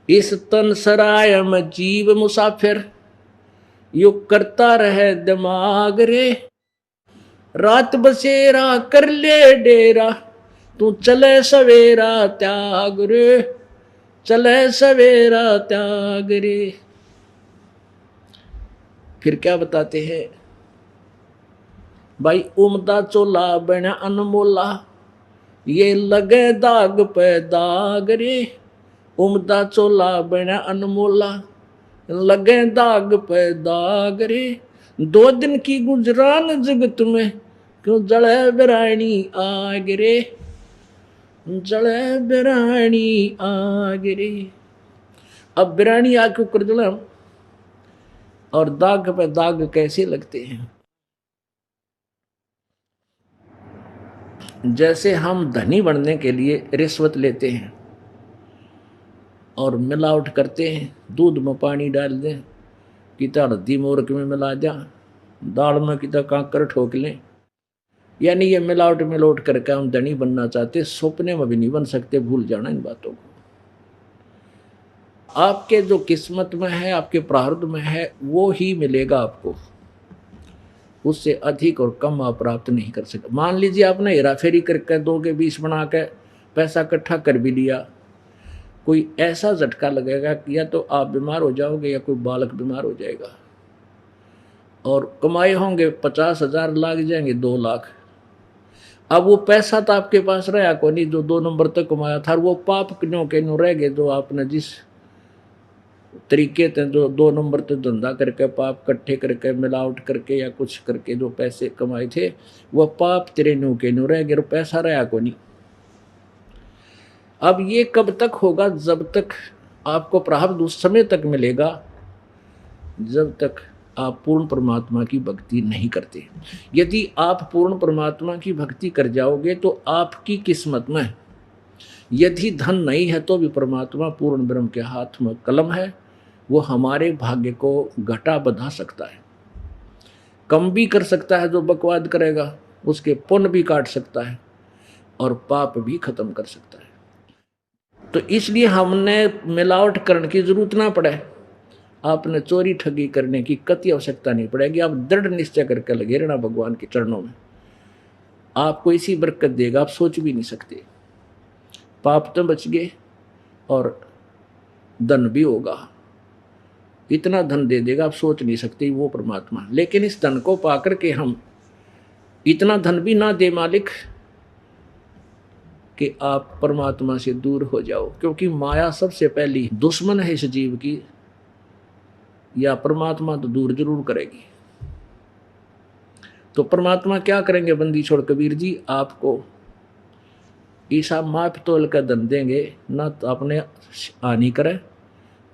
इस तन सराय में जीव मुसाफिर, यू करता रहे दिमाग रे। रात बसेरा कर ले डेरा, तू चले सवेरा त्याग रे, चले सवेरा त्याग रे। फिर क्या बताते हैं भाई, उमदा चोला बना अनमोला, ये लगे दाग पे दाग रे। उमदा चोला बना अनमोला, लगे दाग पे दाग रे। 2 दिन की गुजरान जगत में, क्यों जले बिरानी आग रे, जले बिरानी आग रे। अब बिरानी आग के ऊपर जला, और दाग पे दाग कैसे लगते हैं। जैसे हम धनी बनने के लिए रिश्वत लेते हैं और मिलावट करते हैं, दूध में पानी डाल दें, किता हल्दी मूर्ख में मिला दिया, दाल में किता कांकर ठोक लें, यानी ये मिलावट मिलावट करके हम धनी बनना चाहते, सपने में भी नहीं बन सकते। भूल जाना इन बातों को। आपके जो किस्मत में है, आपके प्रारब्ध में है, वो ही मिलेगा आपको, उससे अधिक और कम आप प्राप्त नहीं कर सकते। मान लीजिए आपने हेरा फेरी करके 2 के 20 बना के पैसा इकट्ठा कर भी लिया, कोई ऐसा झटका लगेगा कि या तो आप बीमार हो जाओगे या कोई बालक बीमार हो जाएगा, और कमाए होंगे 50,000, लाग जाएंगे 2 लाख। अब वो पैसा तो आपके पास रहा को नहीं जो 2 नंबर तक कमाया था, वो पाप क्यों के नो रह गए, जो आपने जिस तरीके से जो 2 नंबर तक धंधा करके पाप इकट्ठे करके मिलावट करके या कुछ करके जो पैसे कमाए थे, वो पाप तेरे नो के नो रह गए, पैसा रहा को नहीं। अब ये कब तक होगा, जब तक आपको प्रारब्ध उस समय तक मिलेगा जब तक आप पूर्ण परमात्मा की भक्ति नहीं करते। यदि आप पूर्ण परमात्मा की भक्ति कर जाओगे तो आपकी किस्मत में यदि धन नहीं है तो भी परमात्मा पूर्ण ब्रह्म के हाथ में कलम है, वो हमारे भाग्य को घटा बढ़ा सकता है, कम भी कर सकता है। जो बकवाद करेगा उसके पुण्य भी काट सकता है और पाप भी खत्म कर सकता है। तो इसलिए हमने मिलावट करने की जरूरत ना पड़े, आपने चोरी ठगी करने की कति आवश्यकता नहीं पड़ेगी। आप दृढ़ निश्चय करके लगे रहना भगवान के चरणों में, आपको इसी बरकत देगा, आप सोच भी नहीं सकते। पाप तो बच गए और धन भी होगा, इतना धन दे देगा आप सोच नहीं सकते वो परमात्मा। लेकिन इस धन को पाकर के हम इतना धन भी ना दे मालिक कि आप परमात्मा से दूर हो जाओ, क्योंकि माया सबसे पहली दुश्मन है इस जीव की, या परमात्मा तो दूर जरूर करेगी। तो परमात्मा क्या करेंगे बंदी छोड़ कबीर जी, आपको ईसा माप तोल का धन देंगे, ना तो अपने हानि करे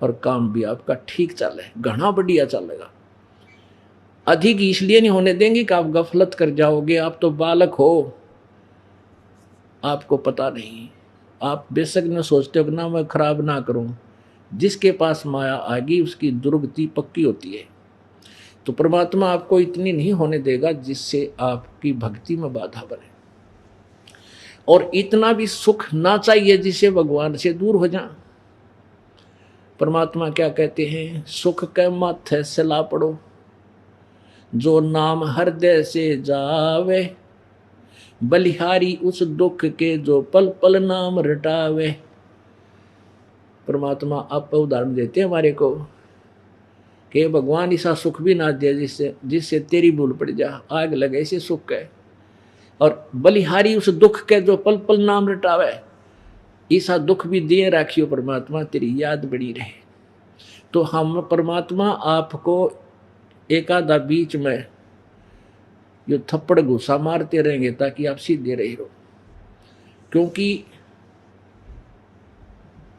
और काम भी आपका ठीक चले, घना बढ़िया चलेगा। अधिक इसलिए नहीं होने देंगे कि आप गफलत कर जाओगे, आप तो बालक हो, आपको पता नहीं, आप बेशक न सोचते हो ना मैं खराब ना करूं, जिसके पास माया आएगी उसकी दुर्गति पक्की होती है। तो परमात्मा आपको इतनी नहीं होने देगा जिससे आपकी भक्ति में बाधा बने, और इतना भी सुख ना चाहिए जिससे भगवान से दूर हो जाए। परमात्मा क्या कहते हैं, सुख के माथे से ला पड़ो, जो नाम हृदय से जावे, बलिहारी उस दुख के जो पल पल नाम रटावे। परमात्मा आप उदाहरण देते हैं हमारे को कि भगवान ऐसा सुख भी ना दे जिससे जिससे तेरी भूल पड़ जा, आग लगे ऐसे सुख है, और बलिहारी उस दुख के जो पल पल नाम रटावे, ऐसा दुख भी दिए राखियो परमात्मा, तेरी याद बड़ी रहे। तो हम परमात्मा आपको एक आधा बीच में यो थप्पड़ घुसा मारते रहेंगे ताकि आप सीधे रहे रहो, क्योंकि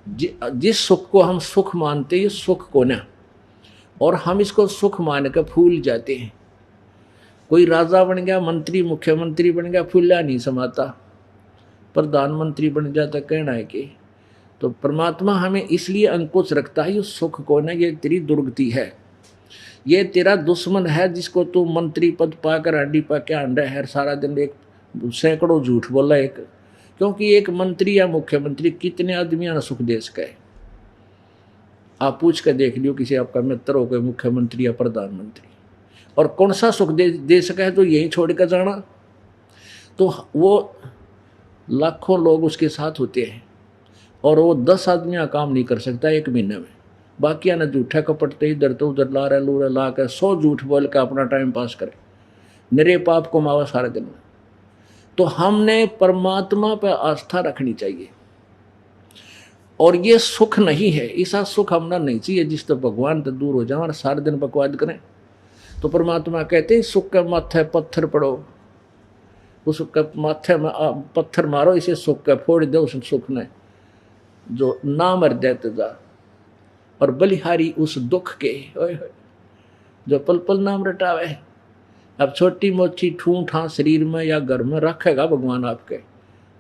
जिस सुख को हम सुख मानते हैं ये सुख को ना, और हम इसको सुख मान कर फूल जाते हैं। कोई राजा बन गया, मंत्री मुख्यमंत्री बन गया, फूला नहीं समाता, प्रधानमंत्री बन जाता, कहना है कि। तो परमात्मा हमें इसलिए अंकुश रखता है, ये सुख को ना, ये तेरी दुर्गति है, ये तेरा दुश्मन है जिसको तू मंत्री पद पाकर हड्डी पा के अंडा है, सारा दिन एक सैकड़ों झूठ बोला एक, क्योंकि एक मंत्री या मुख्यमंत्री कितने आदमियों ने सुख दे सका है। आप पूछ कर देख लियो किसी आपका मित्र हो, कोई मुख्यमंत्री या प्रधानमंत्री, और कौन सा सुख दे सका है तो यही छोड़ कर जाना। तो वो लाखों लोग उसके साथ होते हैं और वो 10 आदमी का काम नहीं कर सकता एक महीने में। बाकी ना झूठा कपट इधर तो उधर ला रहे लूरे ला कर 100 झूठ बोल कर अपना टाइम पास करे, निरे पाप को मावा सारे दिन में। तो हमने परमात्मा पर आस्था रखनी चाहिए, और ये सुख नहीं है, ऐसा सुख हमना नहीं चाहिए जिस तो भगवान तो दूर हो जाए और सारे दिन बकवाद करें। तो परमात्मा कहते हैं सुख के माथे पत्थर पड़ो, उस माथे में पत्थर मारो, इसे सुख के फोड़ दो उस सुख ने जो ना मर देते जा, और बलिहारी उस दुख के जो पल पल नाम रटावे। अब छोटी मोटी ठूं ठा शरीर में या घर में रखेगा भगवान आपके,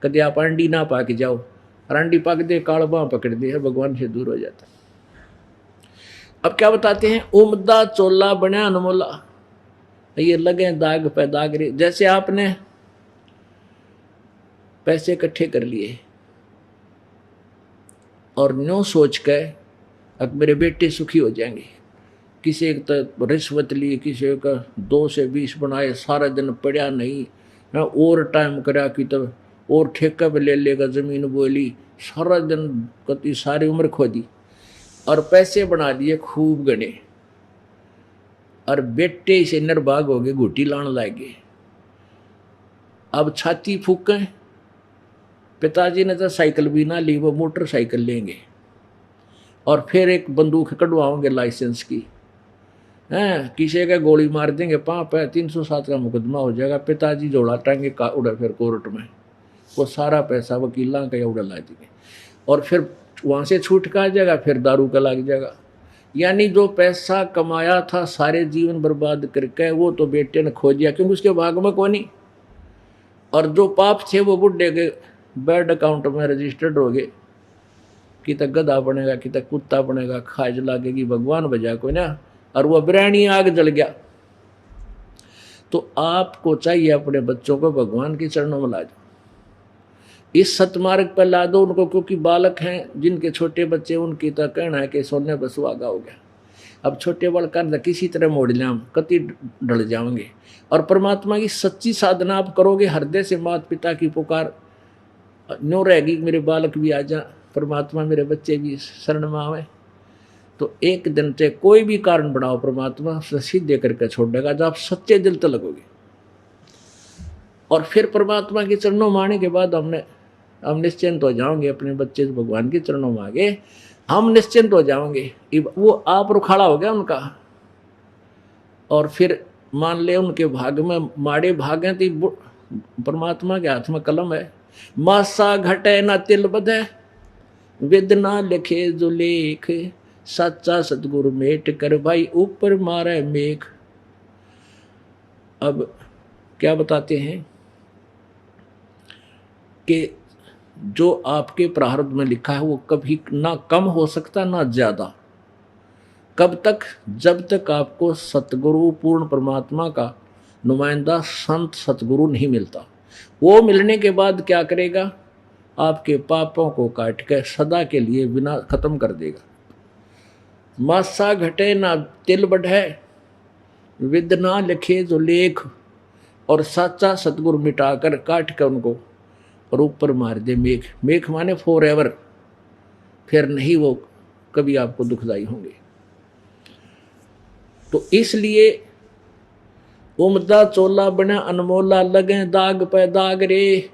कभी आप अंडी ना पाक जाओ, और अंडी पाक दे कालबा पकड़ दे, भगवान से दूर हो जाता। अब क्या बताते हैं, उमदा चोला बना अनमोला, ये लगे दाग पे दाग रे। जैसे आपने पैसे इकट्ठे कर लिए और न्यों सोच के अब मेरे बेटे सुखी हो जाएंगे, किसी एक तो रिश्वत ली, किसी का 2 से 20 बनाए, सारा दिन पड़ा नहीं, और टाइम करा कि तब और ठेका भी ले लेगा, ज़मीन बोली, सारा दिन कति सारी उम्र खो दी और पैसे बना दिए खूब गणे, और बेटे से निर्भाग हो गए, घुटी लाने लागे। अब छाती फूकें, पिताजी ने तो साइकिल भी ना ली, वो मोटरसाइकिल लेंगे और फिर एक बंदूक कढ़वाओगे लाइसेंस की, हैं किसी का गोली मार देंगे, पाप है 307 का मुकदमा हो जाएगा, पिताजी जोड़ा टांगे का उड़ा फिर कोर्ट में, वो सारा पैसा वकीलों का उड़ा ला देंगे, और फिर वहाँ से छूट का आ जाएगा, फिर दारू का लग जाएगा। यानी जो पैसा कमाया था सारे जीवन बर्बाद करके वो तो बेटे ने खो दिया, क्योंकि उसके भाग में कोई नहीं, और जो पाप थे वो बुढ़े के बैंक अकाउंट में रजिस्टर्ड हो गए, कि तक गधा बनेगा, कि तक कुत्ता बनेगा, खाज लागेगी भगवान बजा को ना, और वो बिरानी आग जल गया। तो आपको चाहिए अपने बच्चों को भगवान के चरणों में ला दो, इस सतमार्ग पर ला दो उनको, क्योंकि बालक हैं जिनके छोटे बच्चे, उनकी तो कहना है कि सोने पर सुहागा हो गया। अब छोटे बालक किसी तरह मोड़ लें, कति ढल जाओगे, और परमात्मा की सच्ची साधना आप करोगे, हृदय से माता पिता की पुकार न्यों रहेगी, मेरे बालक भी आ जा, परमात्मा मेरे बच्चे भी शरण में आवे, तो एक दिन से कोई भी कारण बनाओ परमात्मा सीधे करके छोड़ेगा, जब आप सच्चे दिल तक लगोगे। और फिर परमात्मा के चरणों में आने के बाद हम निश्चिंत हो जाओगे, अपने बच्चे भगवान के चरणों में आगे हम निश्चिंत हो जाओगे। वो आप रुखाड़ा हो गया उनका, और फिर मान ले उनके भाग में माड़े भाग हैं तो परमात्मा के हाथ में कलम है, मासा घटे ना तिल बधे, विद ना लिखे जो लेख, सच्चा सतगुरु मेट कर भाई ऊपर मारे मेघ। अब क्या बताते हैं कि जो आपके प्रारब्ध में लिखा है वो कभी ना कम हो सकता ना ज्यादा। कब तक? जब तक आपको सतगुरु पूर्ण परमात्मा का नुमाइंदा संत सतगुरु नहीं मिलता। वो मिलने के बाद क्या करेगा? आपके पापों को काट कर सदा के लिए बिना खत्म कर देगा। मासा घटे ना तिल बढ़े, विद ना लिखे जो लेख, और साचा सतगुरु मिटाकर काट कर उनको और ऊपर मार दे मेघ। मेघ माने फॉर एवर, फिर नहीं वो कभी आपको दुखदाई होंगे। तो इसलिए उमदा चोला बना अनमोला, लगे दाग पे दाग रे,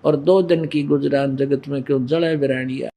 और 2 दिन की गुजरान जगत में क्यों जड़े बिरानिया।